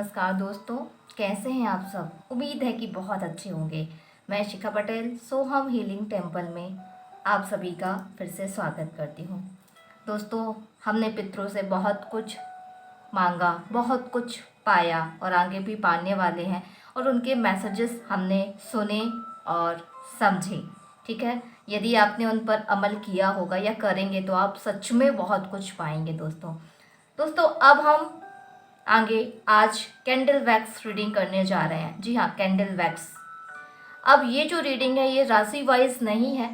नमस्कार दोस्तों, कैसे हैं आप सब। उम्मीद है कि बहुत अच्छे होंगे। मैं शिखा पटेल सोहम हीलिंग टेम्पल में आप सभी का फिर से स्वागत करती हूँ। दोस्तों, हमने पितरों से बहुत कुछ मांगा, बहुत कुछ पाया और आगे भी पाने वाले हैं, और उनके मैसेजेस हमने सुने और समझे। ठीक है, यदि आपने उन पर अमल किया होगा या करेंगे तो आप सच में बहुत कुछ पाएंगे। दोस्तों अब हम आगे आज कैंडल वैक्स रीडिंग करने जा रहे हैं। जी हाँ, कैंडल वैक्स। अब ये जो रीडिंग है ये राशि वाइज नहीं है।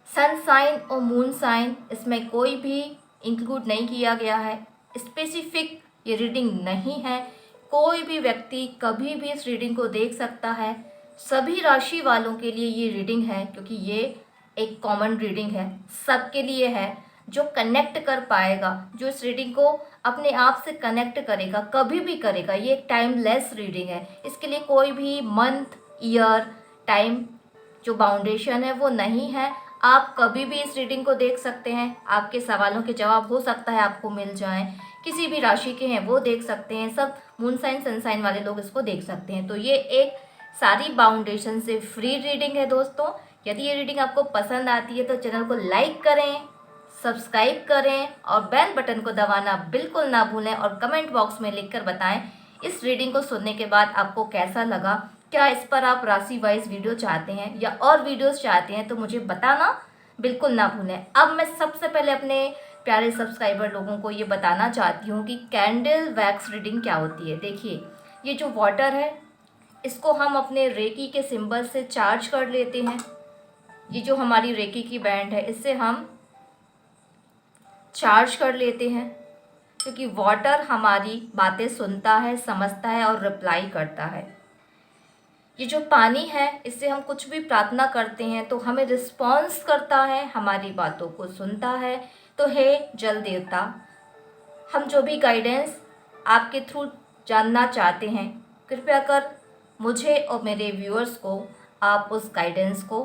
सन साइन और मून साइन इसमें कोई भी इंक्लूड नहीं किया गया है। स्पेसिफिक ये रीडिंग नहीं है। कोई भी व्यक्ति कभी भी इस रीडिंग को देख सकता है। सभी राशि वालों के लिए ये रीडिंग है, क्योंकि ये एक कॉमन रीडिंग है, सबके लिए है। जो कनेक्ट कर पाएगा, जो इस रीडिंग को अपने आप से कनेक्ट करेगा, कभी भी करेगा। ये एक टाइमलेस रीडिंग है। इसके लिए कोई भी मंथ, ईयर, टाइम जो बाउंडेशन है वो नहीं है। आप कभी भी इस रीडिंग को देख सकते हैं। आपके सवालों के जवाब हो सकता है आपको मिल जाएं। किसी भी राशि के हैं वो देख सकते हैं। सब मून साइन सन साइन वाले लोग इसको देख सकते हैं। तो ये एक सारी बाउंडेशन से फ्री रीडिंग है। दोस्तों, यदि ये रीडिंग आपको पसंद आती है तो चैनल को लाइक करें, सब्सक्राइब करें और बेल बटन को दबाना बिल्कुल ना भूलें। और कमेंट बॉक्स में लिखकर बताएं इस रीडिंग को सुनने के बाद आपको कैसा लगा। क्या इस पर आप राशि वाइज वीडियो चाहते हैं या और वीडियोस चाहते हैं, तो मुझे बताना बिल्कुल ना भूलें। अब मैं सबसे पहले अपने प्यारे सब्सक्राइबर लोगों को ये बताना चाहती हूँ कि कैंडल वैक्स रीडिंग क्या होती है। देखिए, ये जो वाटर है इसको हम अपने रेकी के सिंबल से चार्ज कर लेते हैं। ये जो हमारी रेकी की बैंड है इससे हम चार्ज कर लेते हैं, क्योंकि वाटर हमारी बातें सुनता है, समझता है और रिप्लाई करता है। ये जो पानी है इससे हम कुछ भी प्रार्थना करते हैं तो हमें रिस्पॉन्स करता है, हमारी बातों को सुनता है। तो हे जल देवता, हम जो भी गाइडेंस आपके थ्रू जानना चाहते हैं, कृपया कर मुझे और मेरे व्यूअर्स को आप उस गाइडेंस को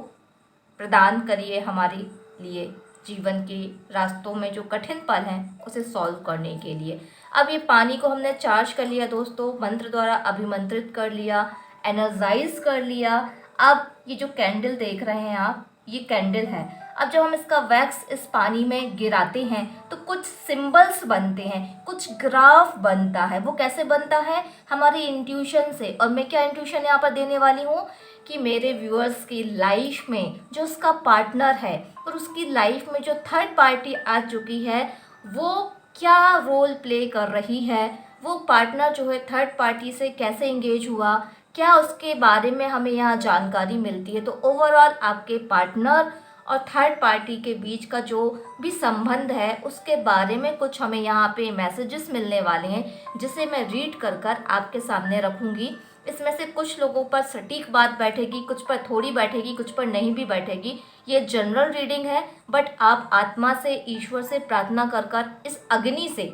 प्रदान करिए हमारे लिए, जीवन के रास्तों में जो कठिन पल हैं उसे सॉल्व करने के लिए। अब ये पानी को हमने चार्ज कर लिया दोस्तों, मंत्र द्वारा अभिमंत्रित कर लिया, एनर्जाइज कर लिया। अब ये जो कैंडल देख रहे हैं आप, ये कैंडल है। अब जब हम इसका वैक्स इस पानी में गिराते हैं तो कुछ सिंबल्स बनते हैं, कुछ ग्राफ बनता है। वो कैसे बनता है? हमारी इंट्यूशन से। और मैं क्या इंट्यूशन यहाँ पर देने वाली हूँ कि मेरे व्यूअर्स की लाइफ में जो उसका पार्टनर है और उसकी लाइफ में जो थर्ड पार्टी आ चुकी है वो क्या रोल प्ले कर रही है, वो पार्टनर जो है थर्ड पार्टी से कैसे इंगेज हुआ, क्या उसके बारे में हमें यहाँ जानकारी मिलती है। तो ओवरऑल आपके पार्टनर और थर्ड पार्टी के बीच का जो भी संबंध है उसके बारे में कुछ हमें यहाँ पे मैसेजेस मिलने वाले हैं, जिसे मैं रीड कर कर आपके सामने रखूँगी। इसमें से कुछ लोगों पर सटीक बात बैठेगी, कुछ पर थोड़ी बैठेगी, कुछ पर नहीं भी बैठेगी। ये जनरल रीडिंग है, बट आप आत्मा से, ईश्वर से प्रार्थना कर कर इस अग्नि से,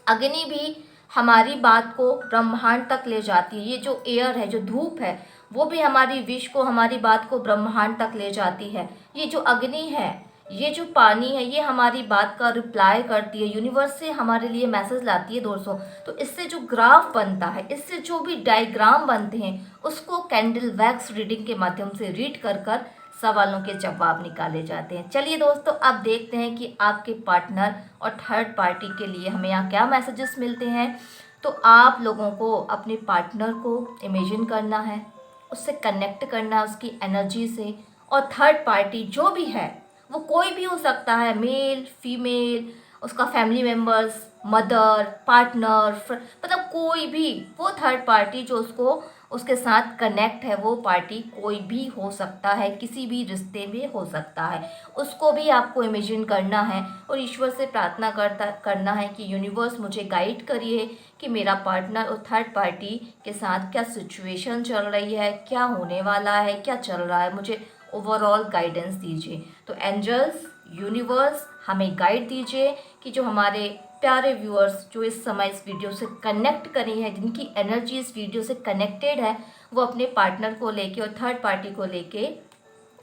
अग्नि भी हमारी बात को ब्रह्मांड तक ले जाती है। ये जो एयर है, जो धूप है, वो भी हमारी विश को, हमारी बात को ब्रह्मांड तक ले जाती है। ये जो अग्नि है, ये जो पानी है, ये हमारी बात का रिप्लाई करती है, यूनिवर्स से हमारे लिए मैसेज लाती है दोस्तों। तो इससे जो ग्राफ बनता है, इससे जो भी डायग्राम बनते हैं, उसको कैंडल वैक्स रीडिंग के माध्यम से रीड कर कर सवालों के जवाब निकाले जाते हैं। चलिए दोस्तों, अब देखते हैं कि आपके पार्टनर और थर्ड पार्टी के लिए हमें यहाँ क्या मैसेजेस मिलते हैं। तो आप लोगों को अपने पार्टनर को इमेजिन करना है, उससे कनेक्ट करना है, उसकी एनर्जी से। और थर्ड पार्टी जो भी है वो कोई भी हो सकता है, मेल, फीमेल, उसका फैमिली मेम्बर्स, मदर, पार्टनर, मतलब कोई भी, वो थर्ड पार्टी जो उसको, उसके साथ कनेक्ट है, वो पार्टी कोई भी हो सकता है, किसी भी रिश्ते में हो सकता है। उसको भी आपको इमेजिन करना है और ईश्वर से प्रार्थना करना है कि यूनिवर्स मुझे गाइड करिए कि मेरा पार्टनर और थर्ड पार्टी के साथ क्या सिचुएशन चल रही है, क्या होने वाला है, क्या चल रहा है, मुझे ओवरऑल गाइडेंस दीजिए। तो एंजल्स, यूनिवर्स, हमें गाइड दीजिए कि जो हमारे प्यारे व्यूअर्स जो इस समय इस वीडियो से कनेक्ट करी है, जिनकी एनर्जी इस वीडियो से कनेक्टेड है, वो अपने पार्टनर को लेके और थर्ड पार्टी को लेके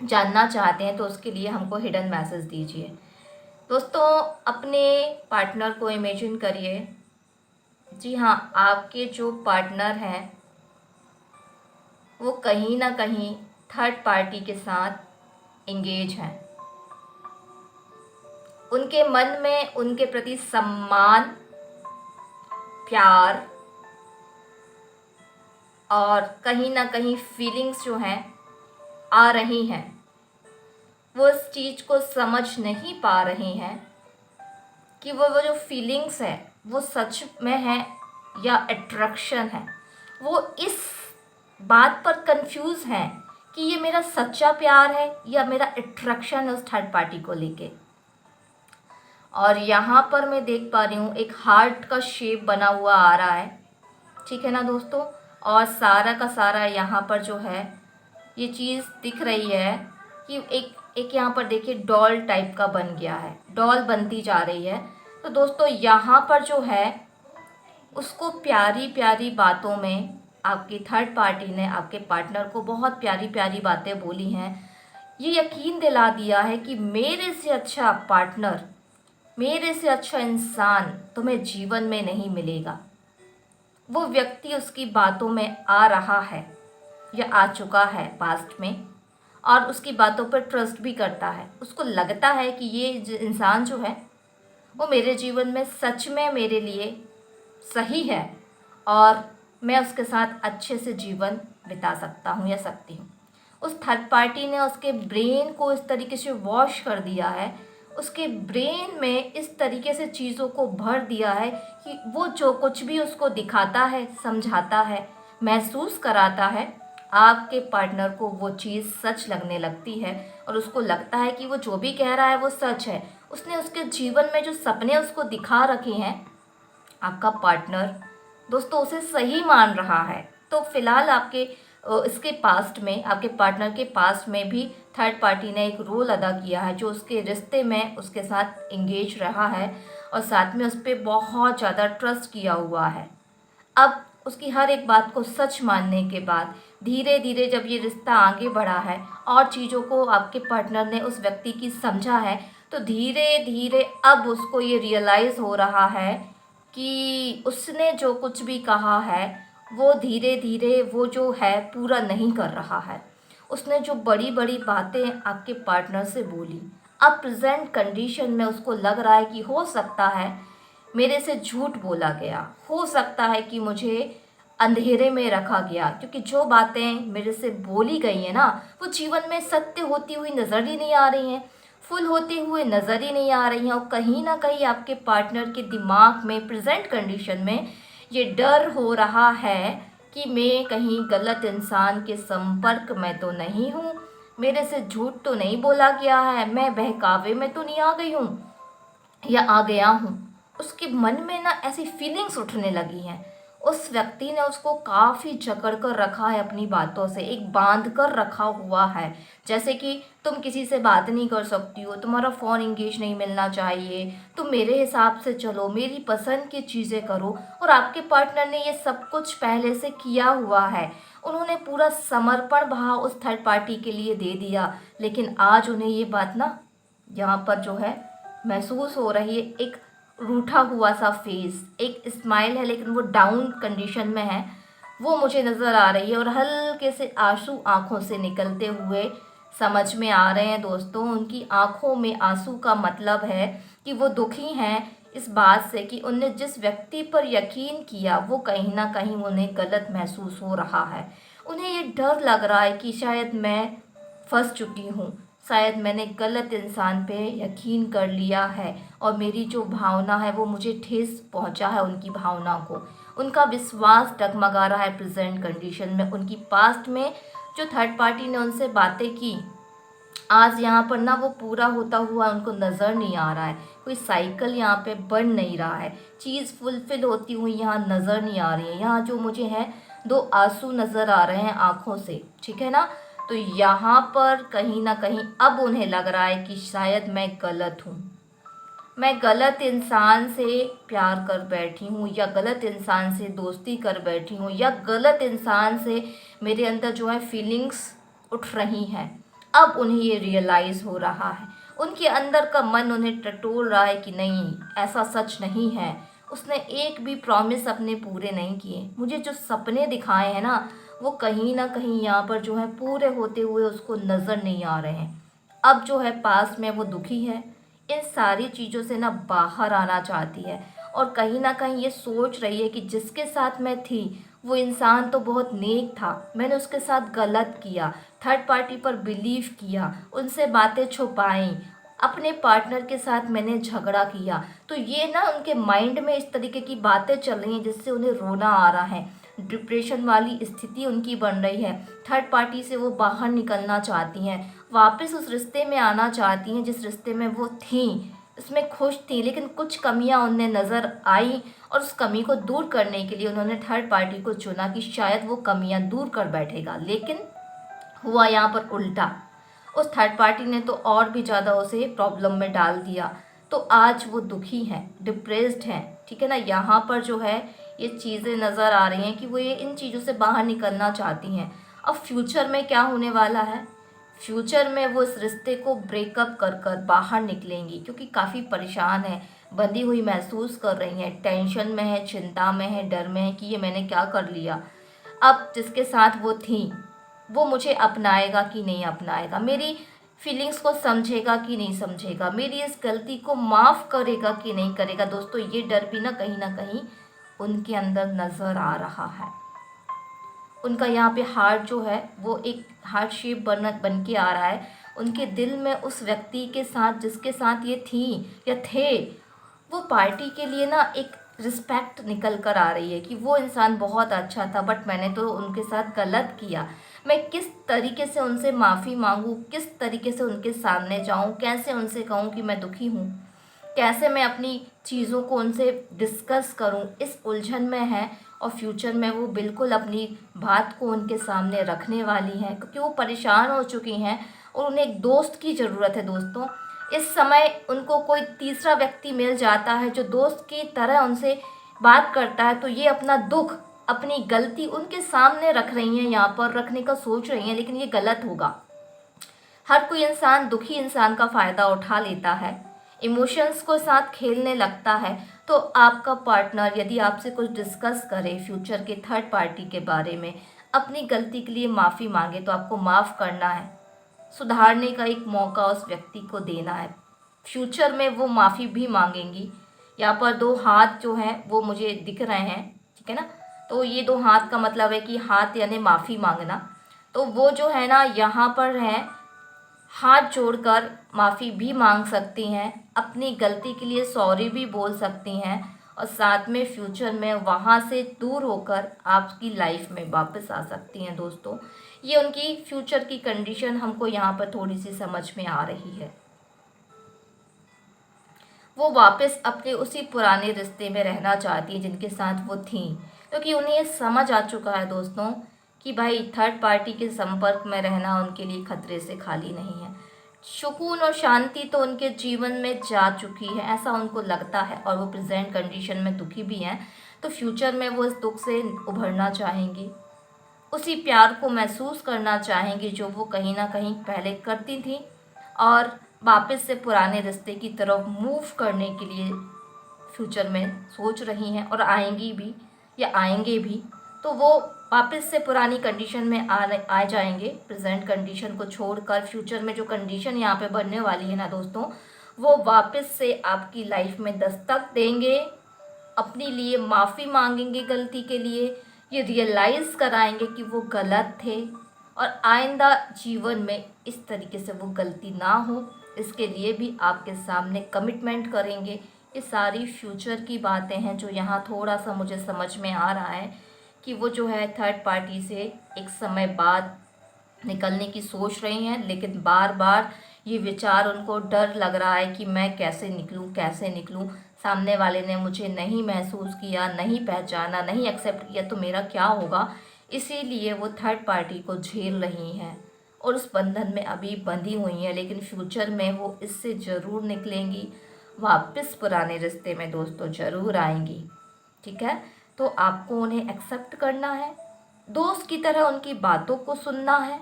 जानना चाहते हैं, तो उसके लिए हमको हिडन मैसेज दीजिए। दोस्तों, अपने पार्टनर को इमेजिन करिए जी हाँ, आपके जो पार्टनर हैं वो कहीं ना कहीं थर्ड पार्टी के साथ एंगेज हैं। उनके मन में उनके प्रति सम्मान, प्यार और कहीं ना कहीं फीलिंग्स जो हैं आ रही हैं। वो इस चीज़ को समझ नहीं पा रहे हैं कि वो जो फीलिंग्स है वो सच में है या अट्रैक्शन है। वो इस बात पर कंफ्यूज हैं कि ये मेरा सच्चा प्यार है या मेरा अट्रैक्शन है उस थर्ड पार्टी को लेके। और यहाँ पर मैं देख पा रही हूँ एक हार्ट का शेप बना हुआ आ रहा है, ठीक है ना दोस्तों। और सारा का सारा यहाँ पर जो है ये चीज़ दिख रही है कि एक एक यहाँ पर देखिए डॉल टाइप का बन गया है, डॉल बनती जा रही है। तो दोस्तों यहाँ पर जो है उसको प्यारी प्यारी बातों में आपकी थर्ड पार्टी ने आपके पार्टनर को बहुत प्यारी प्यारी बातें बोली हैं। ये यकीन दिला दिया है कि मेरे से अच्छा पार्टनर, मेरे से अच्छा इंसान तुम्हें जीवन में नहीं मिलेगा। वो व्यक्ति उसकी बातों में आ रहा है या आ चुका है पास्ट में, और उसकी बातों पर ट्रस्ट भी करता है। उसको लगता है कि ये इंसान जो है वो मेरे जीवन में सच में मेरे लिए सही है और मैं उसके साथ अच्छे से जीवन बिता सकता हूँ या सकती हूँ। उस थर्ड पार्टी ने उसके ब्रेन को इस तरीके से वॉश कर दिया है, उसके ब्रेन में इस तरीके से चीज़ों को भर दिया है कि वो जो कुछ भी उसको दिखाता है, समझाता है, महसूस कराता है, आपके पार्टनर को वो चीज़ सच लगने लगती है और उसको लगता है कि वो जो भी कह रहा है वो सच है। उसने उसके जीवन में जो सपने उसको दिखा रखे हैं, आपका पार्टनर दोस्तों उसे सही मान रहा है। तो फिलहाल आपके इसके पास्ट में, आपके पार्टनर के पास्ट में भी थर्ड पार्टी ने एक रोल अदा किया है जो उसके रिश्ते में उसके साथ इंगेज रहा है और साथ में उस पर बहुत ज़्यादा ट्रस्ट किया हुआ है। अब उसकी हर एक बात को सच मानने के बाद धीरे धीरे जब ये रिश्ता आगे बढ़ा है और चीज़ों को आपके पार्टनर ने उस व्यक्ति की समझा है, तो धीरे धीरे अब उसको ये रियलाइज़ हो रहा है कि उसने जो कुछ भी कहा है वो धीरे धीरे वो जो है पूरा नहीं कर रहा है। उसने जो बड़ी बड़ी बातें आपके पार्टनर से बोली, अब प्रेजेंट कंडीशन में उसको लग रहा है कि हो सकता है मेरे से झूठ बोला गया, हो सकता है कि मुझे अंधेरे में रखा गया, क्योंकि जो बातें मेरे से बोली गई हैं ना वो जीवन में सत्य होती हुई नज़र ही नहीं आ रही हैं, फुल होते हुए नज़र ही नहीं आ रही हैं। और कहीं ना कहीं आपके पार्टनर के दिमाग में प्रेजेंट कंडीशन में ये डर हो रहा है कि मैं कहीं गलत इंसान के संपर्क में तो नहीं हूँ, मेरे से झूठ तो नहीं बोला गया है, मैं बहकावे में तो नहीं आ गई हूँ या आ गया हूँ। उसके मन में ना ऐसी फीलिंग्स उठने लगी हैं। उस व्यक्ति ने उसको काफ़ी जकड़ कर रखा है अपनी बातों से, एक बांध कर रखा हुआ है। जैसे कि तुम किसी से बात नहीं कर सकती हो, तुम्हारा फ़ोन इंगेज नहीं मिलना चाहिए, तुम मेरे हिसाब से चलो, मेरी पसंद की चीज़ें करो। और आपके पार्टनर ने ये सब कुछ पहले से किया हुआ है, उन्होंने पूरा समर्पण भाव उस थर्ड पार्टी के लिए दे दिया। लेकिन आज उन्हें ये बात ना यहाँ पर जो है महसूस हो रही है, एक रूठा हुआ सा फेस, एक स्माइल है लेकिन वो डाउन कंडीशन में है, वो मुझे नज़र आ रही है। और हल्के से आंसू आँखों से निकलते हुए समझ में आ रहे हैं दोस्तों। उनकी आँखों में आंसू का मतलब है कि वो दुखी हैं इस बात से कि उनने जिस व्यक्ति पर यकीन किया वो कहीं ना कहीं उन्हें गलत महसूस हो रहा है। उन्हें ये डर लग रहा है कि शायद मैं फंस चुकी हूँ, शायद मैंने गलत इंसान पे यकीन कर लिया है और मेरी जो भावना है वो मुझे ठेस पहुंचा है उनकी भावना को। उनका विश्वास डगमगा रहा है प्रेजेंट कंडीशन में। उनकी पास्ट में जो थर्ड पार्टी ने उनसे बातें की, आज यहाँ पर ना वो पूरा होता हुआ उनको नज़र नहीं आ रहा है। कोई साइकिल यहाँ पे बन नहीं रहा है, चीज़ फुलफिल होती हुई यहाँ नज़र नहीं आ रही है। यहाँ जो मुझे है दो आंसू नज़र आ रहे हैं आँखों से, ठीक है ना। तो यहाँ पर कहीं ना कहीं अब उन्हें लग रहा है कि शायद मैं गलत हूँ, मैं गलत इंसान से प्यार कर बैठी हूँ या गलत इंसान से दोस्ती कर बैठी हूँ या गलत इंसान से मेरे अंदर जो है फीलिंग्स उठ रही हैं। अब उन्हें ये रियलाइज़ हो रहा है, उनके अंदर का मन उन्हें टटोल रहा है कि नहीं, ऐसा सच नहीं है। उसने एक भी प्रॉमिस अपने पूरे नहीं किए। मुझे जो सपने दिखाए हैं ना, वो कहीं ना कहीं यहाँ पर जो है पूरे होते हुए उसको नज़र नहीं आ रहे हैं। अब जो है पास में वो दुखी है, इन सारी चीज़ों से ना बाहर आना चाहती है, और कहीं ना कहीं ये सोच रही है कि जिसके साथ मैं थी वो इंसान तो बहुत नेक था, मैंने उसके साथ गलत किया, थर्ड पार्टी पर बिलीव किया, उनसे बातें छुपाई, अपने पार्टनर के साथ मैंने झगड़ा किया। तो ये ना उनके माइंड में इस तरीके की बातें चल रही हैं जिससे उन्हें रोना आ रहा है, डिप्रेशन वाली स्थिति उनकी बन रही है। थर्ड पार्टी से वो बाहर निकलना चाहती हैं, वापस उस रिश्ते में आना चाहती हैं जिस रिश्ते में वो थीं, उसमें खुश थी, लेकिन कुछ कमियां उन्हें नज़र आई, और उस कमी को दूर करने के लिए उन्होंने थर्ड पार्टी को चुना कि शायद वो कमियां दूर कर बैठेगा। लेकिन हुआ यहाँ पर उल्टा, उस थर्ड पार्टी ने तो और भी ज़्यादा उसे प्रॉब्लम में डाल दिया। तो आज वो दुखी हैं, डिप्रेस्ड हैं, ठीक है ना। यहाँ पर जो है ये चीज़ें नज़र आ रही हैं कि वो ये इन चीज़ों से बाहर निकलना चाहती हैं। अब फ्यूचर में क्या होने वाला है, फ्यूचर में वो इस रिश्ते को ब्रेकअप कर कर बाहर निकलेंगी, क्योंकि काफ़ी परेशान है, बंधी हुई महसूस कर रही हैं, टेंशन में है, चिंता में है, डर में है कि ये मैंने क्या कर लिया। अब जिसके साथ वो थी वो मुझे अपनाएगा कि नहीं अपनाएगा, मेरी फीलिंग्स को समझेगा कि नहीं समझेगा, मेरी इस गलती को माफ़ करेगा कि नहीं करेगा। दोस्तों ये डर भी ना कहीं उनके अंदर नज़र आ रहा है। उनका यहाँ पे हार्ट जो है वो एक हार्ट शेप बन के आ रहा है। उनके दिल में उस व्यक्ति के साथ जिसके साथ ये थी या थे, वो पार्टी के लिए ना एक रिस्पेक्ट निकल कर आ रही है कि वो इंसान बहुत अच्छा था, बट मैंने तो उनके साथ गलत किया। मैं किस तरीके से उनसे माफ़ी मांगूँ, किस तरीके से उनके सामने जाऊँ, कैसे उनसे कहूँ कि मैं दुखी हूँ, कैसे मैं अपनी चीज़ों को उनसे डिस्कस करूं, इस उलझन में है। और फ्यूचर में वो बिल्कुल अपनी बात को उनके सामने रखने वाली हैं, क्योंकि वो परेशान हो चुकी हैं और उन्हें एक दोस्त की ज़रूरत है। दोस्तों इस समय उनको कोई तीसरा व्यक्ति मिल जाता है जो दोस्त की तरह उनसे बात करता है, तो ये अपना दुख, अपनी गलती उनके सामने रख रही हैं, यहाँ पर रखने का सोच रही हैं, लेकिन ये गलत होगा। हर कोई इंसान दुखी इंसान का फ़ायदा उठा लेता है, इमोशंस को साथ खेलने लगता है। तो आपका पार्टनर यदि आपसे कुछ डिस्कस करे फ्यूचर के थर्ड पार्टी के बारे में, अपनी गलती के लिए माफ़ी मांगे, तो आपको माफ़ करना है, सुधारने का एक मौका उस व्यक्ति को देना है। फ्यूचर में वो माफ़ी भी मांगेंगी। यहाँ पर दो हाथ जो हैं वो मुझे दिख रहे हैं, ठीक है ना। तो ये दो हाथ का मतलब है कि हाथ यानी माफ़ी मांगना। तो वो जो है ना यहाँ पर है, हाथ जोड़कर माफ़ी भी मांग सकती हैं, अपनी गलती के लिए सॉरी भी बोल सकती हैं, और साथ में फ्यूचर में वहाँ से दूर होकर आपकी लाइफ में वापस आ सकती हैं। दोस्तों ये उनकी फ्यूचर की कंडीशन हमको यहाँ पर थोड़ी सी समझ में आ रही है। वो वापस अपने उसी पुराने रिश्ते में रहना चाहती है जिनके साथ वो थी, क्योंकि उन्हें ये समझ आ चुका है दोस्तों कि भाई थर्ड पार्टी के संपर्क में रहना उनके लिए खतरे से खाली नहीं है। सुकून और शांति तो उनके जीवन में जा चुकी है, ऐसा उनको लगता है, और वो प्रेजेंट कंडीशन में दुखी भी हैं। तो फ्यूचर में वो इस दुख से उभरना चाहेंगी, उसी प्यार को महसूस करना चाहेंगी जो वो कहीं ना कहीं पहले करती थी, और वापस से पुराने रिश्ते की तरफ मूव करने के लिए फ्यूचर में सोच रही हैं, और आएंगी भी या आएंगे भी। तो वो वापस से पुरानी कंडीशन में आ जाएंगे, प्रेजेंट कंडीशन को छोड़कर। फ्यूचर में जो कंडीशन यहाँ पे बनने वाली है ना दोस्तों, वो वापस से आपकी लाइफ में दस्तक देंगे, अपने लिए माफ़ी मांगेंगे गलती के लिए, ये रियलाइज़ कराएंगे कि वो गलत थे, और आइंदा जीवन में इस तरीके से वो गलती ना हो, इसके लिए भी आपके सामने कमिटमेंट करेंगे। ये सारी फ्यूचर की बातें हैं जो यहाँ थोड़ा सा मुझे समझ में आ रहा है कि वो जो है थर्ड पार्टी से एक समय बाद निकलने की सोच रही हैं, लेकिन बार बार ये विचार उनको डर लग रहा है कि मैं कैसे निकलूं, कैसे निकलूं, सामने वाले ने मुझे नहीं महसूस किया, नहीं पहचाना, नहीं एक्सेप्ट किया, तो मेरा क्या होगा। इसीलिए वो थर्ड पार्टी को झेल रही हैं और उस बंधन में अभी बंधी हुई हैं, लेकिन फ्यूचर में वो इससे ज़रूर निकलेंगी, वापस पुराने रिश्ते में दोस्तों ज़रूर आएंगी, ठीक है। तो आपको उन्हें एक्सेप्ट करना है, दोस्त की तरह उनकी बातों को सुनना है,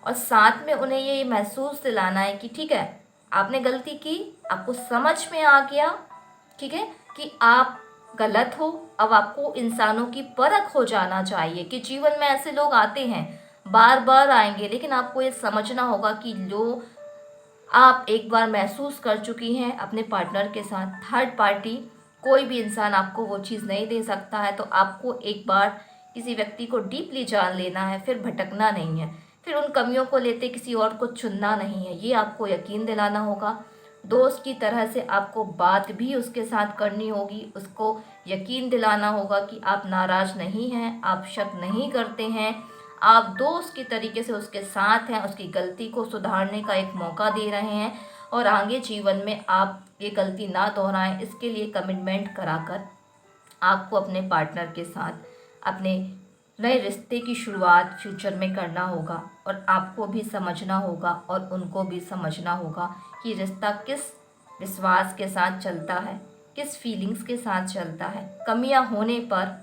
और साथ में उन्हें ये महसूस दिलाना है कि ठीक है आपने गलती की, आपको समझ में आ गया, ठीक है, कि आप गलत हो। अब आपको इंसानों की परख हो जाना चाहिए कि जीवन में ऐसे लोग आते हैं, बार बार आएंगे, लेकिन आपको ये समझना होगा कि जो आप एक बार महसूस कर चुकी हैं अपने पार्टनर के साथ, थर्ड पार्टी कोई भी इंसान आपको वो चीज़ नहीं दे सकता है। तो आपको एक बार किसी व्यक्ति को डीपली जान लेना है, फिर भटकना नहीं है, फिर उन कमियों को लेते किसी और को चुनना नहीं है, ये आपको यकीन दिलाना होगा। दोस्त की तरह से आपको बात भी उसके साथ करनी होगी, उसको यकीन दिलाना होगा कि आप नाराज़ नहीं हैं, आप शक नहीं करते हैं, आप दोस्त की तरीके से उसके साथ हैं, उसकी गलती को सुधारने का एक मौका दे रहे हैं और आगे जीवन में आप ये गलती ना दोहराएं, इसके लिए कमिटमेंट कराकर आपको अपने पार्टनर के साथ अपने नए रिश्ते की शुरुआत फ्यूचर में करना होगा। और आपको भी समझना होगा और उनको भी समझना होगा कि रिश्ता किस विश्वास के साथ चलता है, किस फीलिंग्स के साथ चलता है। कमियां होने पर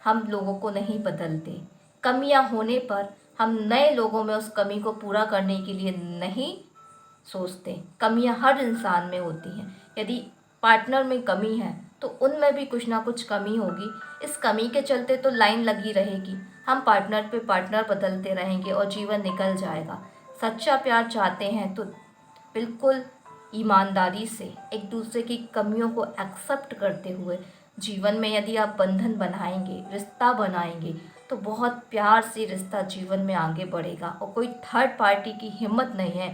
हम लोगों को नहीं बदलते, कमियां होने पर हम नए लोगों में उस कमी को पूरा करने के लिए नहीं सोचते। कमियां हर इंसान में होती हैं, यदि पार्टनर में कमी है तो उनमें भी कुछ ना कुछ कमी होगी। इस कमी के चलते तो लाइन लगी रहेगी, हम पार्टनर पे पार्टनर बदलते रहेंगे और जीवन निकल जाएगा। सच्चा प्यार चाहते हैं तो बिल्कुल ईमानदारी से एक दूसरे की कमियों को एक्सेप्ट करते हुए जीवन में यदि आप बंधन बनाएंगे, रिश्ता बनाएंगे, तो बहुत प्यार से रिश्ता जीवन में आगे बढ़ेगा और कोई थर्ड पार्टी की हिम्मत नहीं है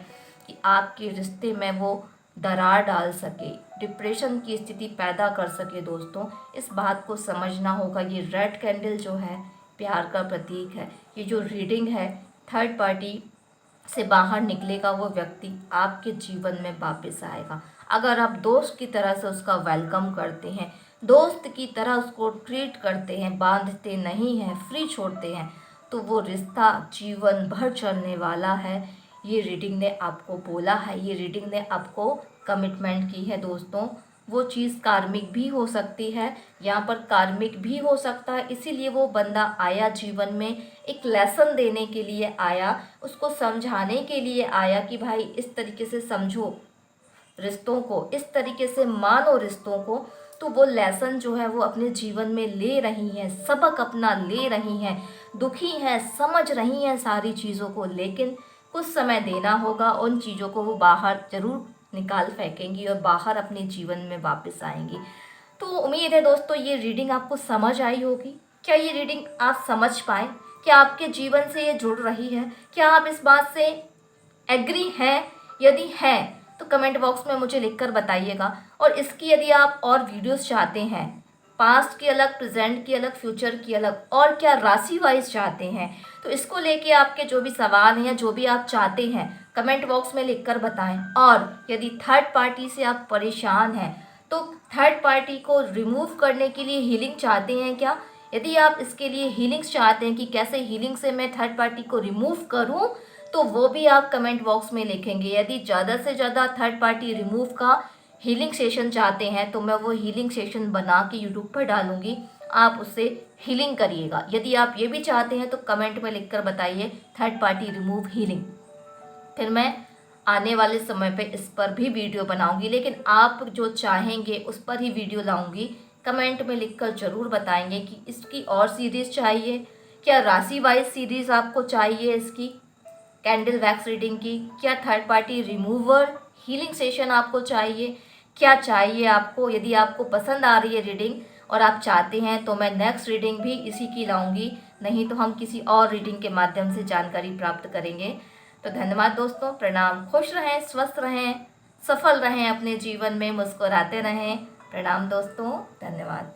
कि आपके रिश्ते में वो दरार डाल सके, डिप्रेशन की स्थिति पैदा कर सके। दोस्तों, इस बात को समझना होगा। ये रेड कैंडल जो है प्यार का प्रतीक है। ये जो रीडिंग है, थर्ड पार्टी से बाहर निकलेगा वो व्यक्ति आपके जीवन में वापस आएगा। अगर आप दोस्त की तरह से उसका वेलकम करते हैं, दोस्त की तरह उसको ट्रीट करते हैं, बांधते नहीं हैं, फ्री छोड़ते हैं, तो वो रिश्ता जीवन भर चलने वाला है। ये रीडिंग ने आपको बोला है, ये रीडिंग ने आपको कमिटमेंट की है। दोस्तों, वो चीज़ कार्मिक भी हो सकती है, यहाँ पर कार्मिक भी हो सकता है, इसीलिए वो बंदा आया जीवन में, एक लेसन देने के लिए आया, उसको समझाने के लिए आया कि भाई इस तरीके से समझो रिश्तों को, इस तरीके से मानो रिश्तों को। तो वो लेसन जो है वो अपने जीवन में ले रही हैं, सबक अपना ले रही हैं, दुखी हैं, समझ रही हैं सारी चीज़ों को, लेकिन कुछ समय देना होगा। उन चीज़ों को वो बाहर ज़रूर निकाल फेंकेंगी और बाहर अपने जीवन में वापस आएंगी। तो उम्मीद है दोस्तों ये रीडिंग आपको समझ आई होगी। क्या ये रीडिंग आप समझ पाए? क्या आपके जीवन से ये जुड़ रही है? क्या आप इस बात से एग्री हैं? यदि हैं तो कमेंट बॉक्स में मुझे लिखकर बताइएगा। और इसकी यदि आप और वीडियोस चाहते हैं, पास्ट की अलग, प्रेजेंट की अलग, फ्यूचर की अलग, और क्या राशि वाइज चाहते हैं, तो इसको लेके आपके जो भी सवाल हैं या जो भी आप चाहते हैं कमेंट बॉक्स में लिखकर बताएं। और यदि थर्ड पार्टी से आप परेशान हैं तो थर्ड पार्टी को रिमूव करने के लिए हीलिंग चाहते हैं क्या? यदि आप इसके लिए हीलिंग्स चाहते हैं कि कैसे हीलिंग से मैं थर्ड पार्टी को रिमूव करूं, तो वो भी आप कमेंट बॉक्स में लिखेंगे। यदि ज़्यादा से ज़्यादा थर्ड पार्टी रिमूव का हीलिंग सेशन चाहते हैं तो मैं वो हीलिंग सेशन बना के यूट्यूब पर डालूंगी, आप उससे हीलिंग करिएगा। यदि आप ये भी चाहते हैं तो कमेंट में लिखकर बताइए थर्ड पार्टी रिमूव हीलिंग, फिर मैं आने वाले समय पे इस पर भी वीडियो बनाऊंगी। लेकिन आप जो चाहेंगे उस पर ही वीडियो लाऊंगी। कमेंट में लिखकर ज़रूर बताएंगे कि इसकी और सीरीज़ चाहिए, क्या राशि वाइज सीरीज़ आपको चाहिए, इसकी कैंडल वैक्स रीडिंग की, क्या third party remover healing session आपको चाहिए, क्या चाहिए आपको। यदि आपको पसंद आ रही है रीडिंग और आप चाहते हैं तो मैं नेक्स्ट रीडिंग भी इसी की लाऊंगी, नहीं तो हम किसी और रीडिंग के माध्यम से जानकारी प्राप्त करेंगे। तो धन्यवाद दोस्तों, प्रणाम। खुश रहें, स्वस्थ रहें, सफल रहें अपने जीवन में, मुस्कुराते रहें। प्रणाम दोस्तों, धन्यवाद।